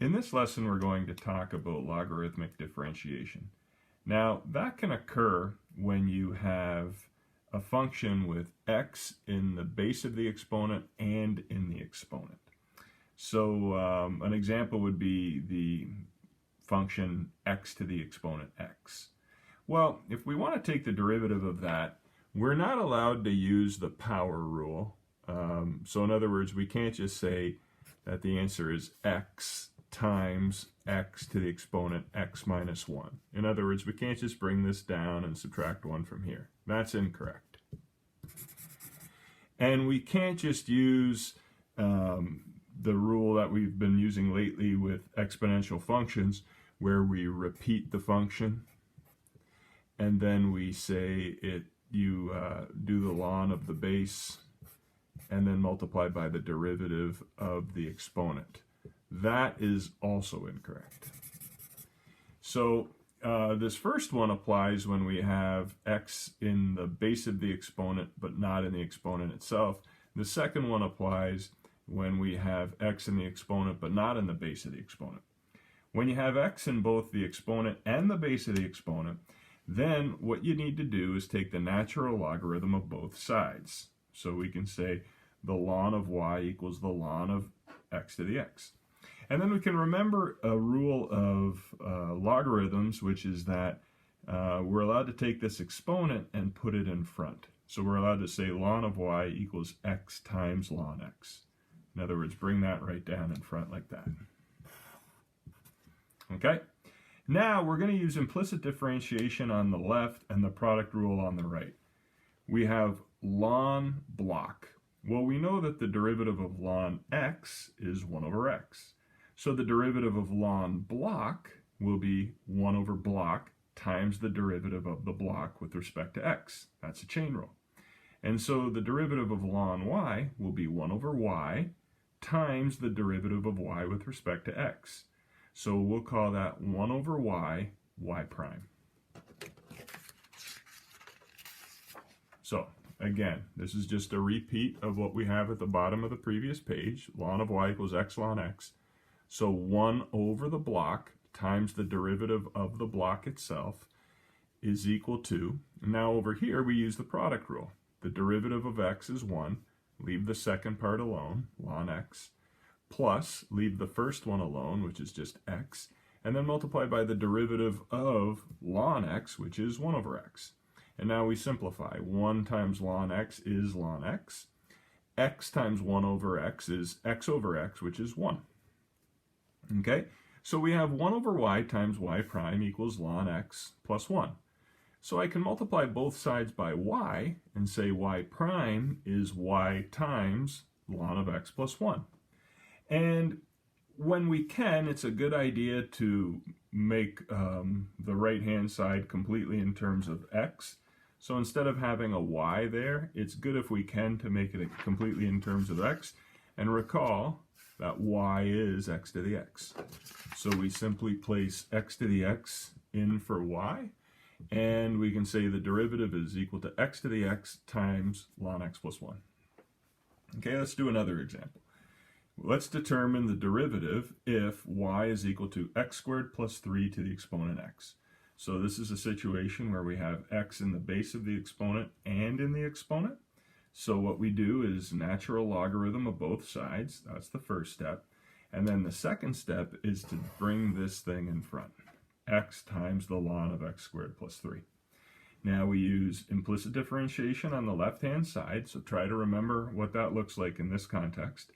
In this lesson, we're going to talk about logarithmic differentiation. Now, that can occur when you have a function with x in the base of the exponent and in the exponent. So an example would be the function x to the exponent x. Well, if we want to take the derivative of that, we're not allowed to use the power rule. So in other words, we can't just say that the answer is x times x to the exponent x minus 1. In other words, we can't just bring this down and subtract 1 from here. That's incorrect. And we can't just use the rule that we've been using lately with exponential functions, where we repeat the function and then we say you do the ln of the base and then multiply by the derivative of the exponent. That is also incorrect. So this first one applies when we have x in the base of the exponent but not in the exponent itself. The second one applies when we have x in the exponent but not in the base of the exponent. When you have x in both the exponent and the base of the exponent, then what you need to do is take the natural logarithm of both sides. So we can say the ln of y equals the ln of x to the x. And then we can remember a rule of logarithms, which is that we're allowed to take this exponent and put it in front. So we're allowed to say ln of y equals x times ln x. In other words, bring that right down in front like that. Okay? Now we're going to use implicit differentiation on the left and the product rule on the right. We have ln block. Well, we know that the derivative of ln x is 1 over x. So the derivative of ln block will be 1 over block times the derivative of the block with respect to x. That's a chain rule. And so the derivative of ln y will be 1 over y times the derivative of y with respect to x. So we'll call that 1 over y, y prime. So again, this is just a repeat of what we have at the bottom of the previous page. Ln of y equals x ln x. So 1 over the block times the derivative of the block itself is equal to, now over here we use the product rule. The derivative of x is 1, leave the second part alone, ln x, plus leave the first one alone, which is just x, and then multiply by the derivative of ln x, which is 1 over x. And now we simplify. 1 times ln x is ln x times 1 over x is x over x, which is 1. Okay, so we have 1 over y times y prime equals ln x plus 1. So I can multiply both sides by y and say y prime is y times ln of x plus 1. And when we can, it's a good idea to make the right-hand side completely in terms of x. So instead of having a y there, it's good if we can to make it completely in terms of x. And recall that y is x to the x. So we simply place x to the x in for y, and we can say the derivative is equal to x to the x times ln x plus 1. Okay, let's do another example. Let's determine the derivative if y is equal to x squared plus 3 to the exponent x. So this is a situation where we have x in the base of the exponent and in the exponent. So what we do is natural logarithm of both sides. That's the first step. And then the second step is to bring this thing in front. X times the ln of x squared plus 3. Now we use implicit differentiation on the left-hand side. So try to remember what that looks like in this context.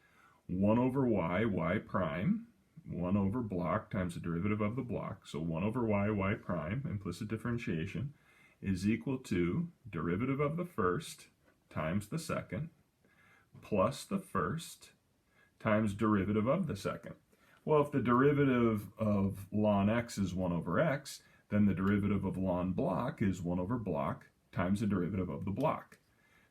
1 over y, y prime. 1 over block times the derivative of the block. So 1 over y, y prime, implicit differentiation, is equal to derivative of the first times the second, plus the first times derivative of the second. Well, if the derivative of ln x is 1 over x, then the derivative of ln block is 1 over block times the derivative of the block.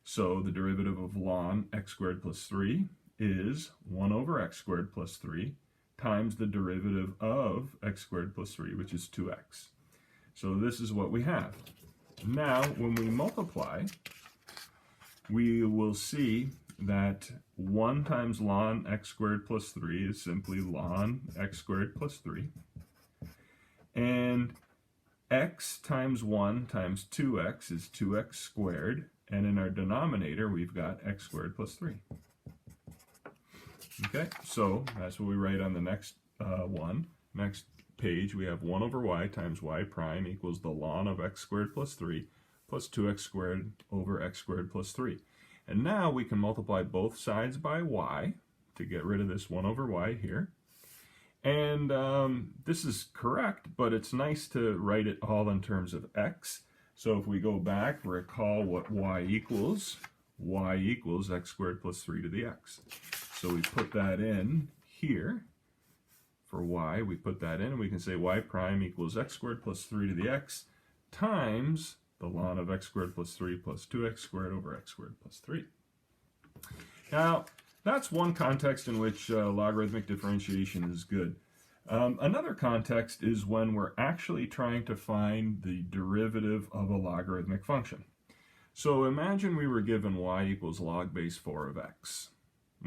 So the derivative of ln x squared plus 3 is 1 over x squared plus 3 times the derivative of x squared plus 3, which is 2x. So this is what we have. Now, when we multiply, we will see that 1 times ln x squared plus 3 is simply ln x squared plus 3. And x times 1 times 2x is 2x squared. And in our denominator, we've got x squared plus 3. Okay, so that's what we write on the next Next page, we have 1 over y times y prime equals the ln of x squared plus 3 plus 2x squared over x squared plus 3. And now we can multiply both sides by y to get rid of this 1 over y here. And this is correct, but it's nice to write it all in terms of x. So if we go back, recall what y equals x squared plus 3 to the x. So we put that in here. For y, we put that in, and we can say y prime equals x squared plus 3 to the x times the ln of x squared plus 3 plus 2x squared over x squared plus 3. Now, that's one context in which logarithmic differentiation is good. Another context is when we're actually trying to find the derivative of a logarithmic function. So imagine we were given y equals log base 4 of x.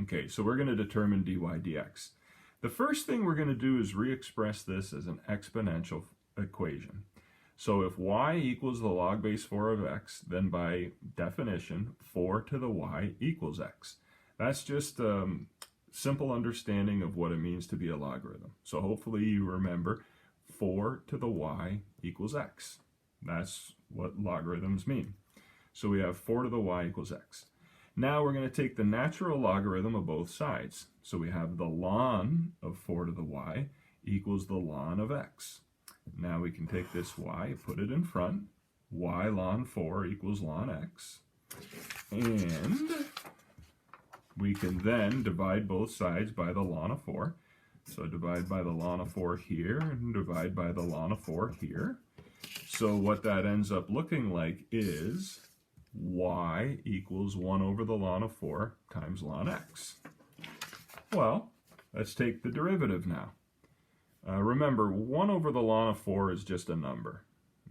Okay, so we're going to determine dy dx. The first thing we're going to do is re-express this as an exponential equation. So if y equals the log base 4 of x, then by definition, 4 to the y equals x. That's just a simple understanding of what it means to be a logarithm. So hopefully you remember 4 to the y equals x. That's what logarithms mean. So we have 4 to the y equals x. Now we're going to take the natural logarithm of both sides. So we have the ln of 4 to the y equals the ln of x. Now we can take this y, put it in front. Y ln 4 equals ln x. And we can then divide both sides by the ln of 4. So divide by the ln of 4 here and divide by the ln of 4 here. So what that ends up looking like is y equals 1 over the ln of 4 times ln x. Well, let's take the derivative now. Remember, 1 over the ln of 4 is just a number.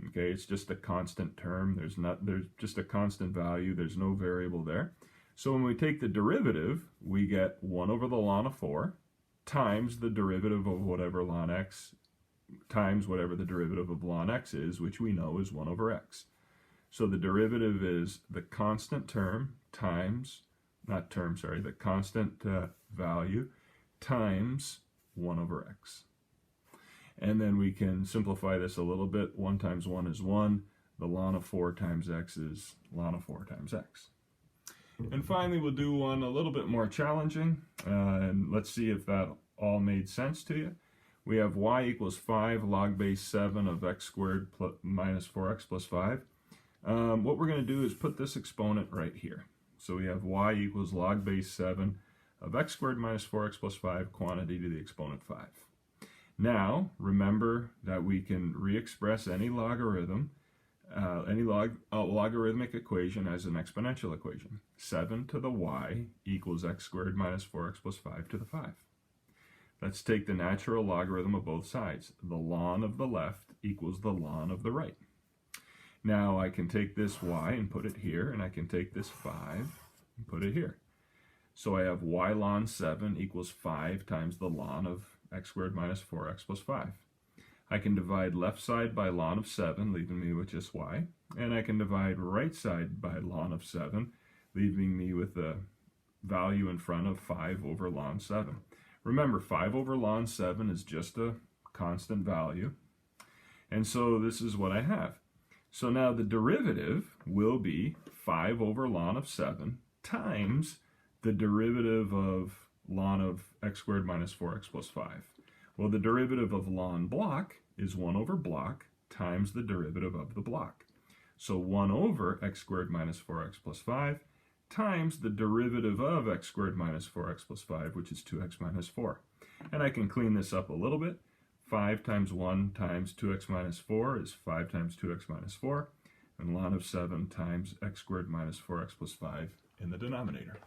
Okay, it's just a constant term. There's just a constant value. There's no variable there. So when we take the derivative, we get 1 over the ln of 4 times the derivative of whatever ln x times whatever the derivative of ln x is, which we know is 1 over x. So the derivative is the constant term times, the constant value times 1 over x. And then we can simplify this a little bit. 1 times 1 is 1. The ln of 4 times x is ln of 4 times x. And finally, we'll do one a little bit more challenging. And let's see if that all made sense to you. We have y equals 5 log base 7 of x squared minus 4x plus 5. What we're going to do is put this exponent right here. So we have y equals log base 7 of x squared minus 4x plus 5 quantity to the exponent 5. Now, remember that we can re-express any logarithm, logarithmic equation as an exponential equation. 7 to the y equals x squared minus 4x plus 5 to the 5. Let's take the natural logarithm of both sides. The ln of the left equals the ln of the right. Now I can take this y and put it here, and I can take this 5 and put it here. So I have y ln 7 equals 5 times the ln of x squared minus 4x plus 5. I can divide left side by ln of 7, leaving me with just y. And I can divide right side by ln of 7, leaving me with the value in front of 5 over ln 7. Remember, 5 over ln 7 is just a constant value. And so this is what I have. So now the derivative will be 5 over ln of 7 times the derivative of ln of x squared minus 4x plus 5. Well, the derivative of ln block is 1 over block times the derivative of the block. So 1 over x squared minus 4x plus 5 times the derivative of x squared minus 4x plus 5, which is 2x minus 4. And I can clean this up a little bit. 5 times 1 times 2x minus 4 is 5 times 2x minus 4. And ln of 7 times x squared minus 4x plus 5 in the denominator.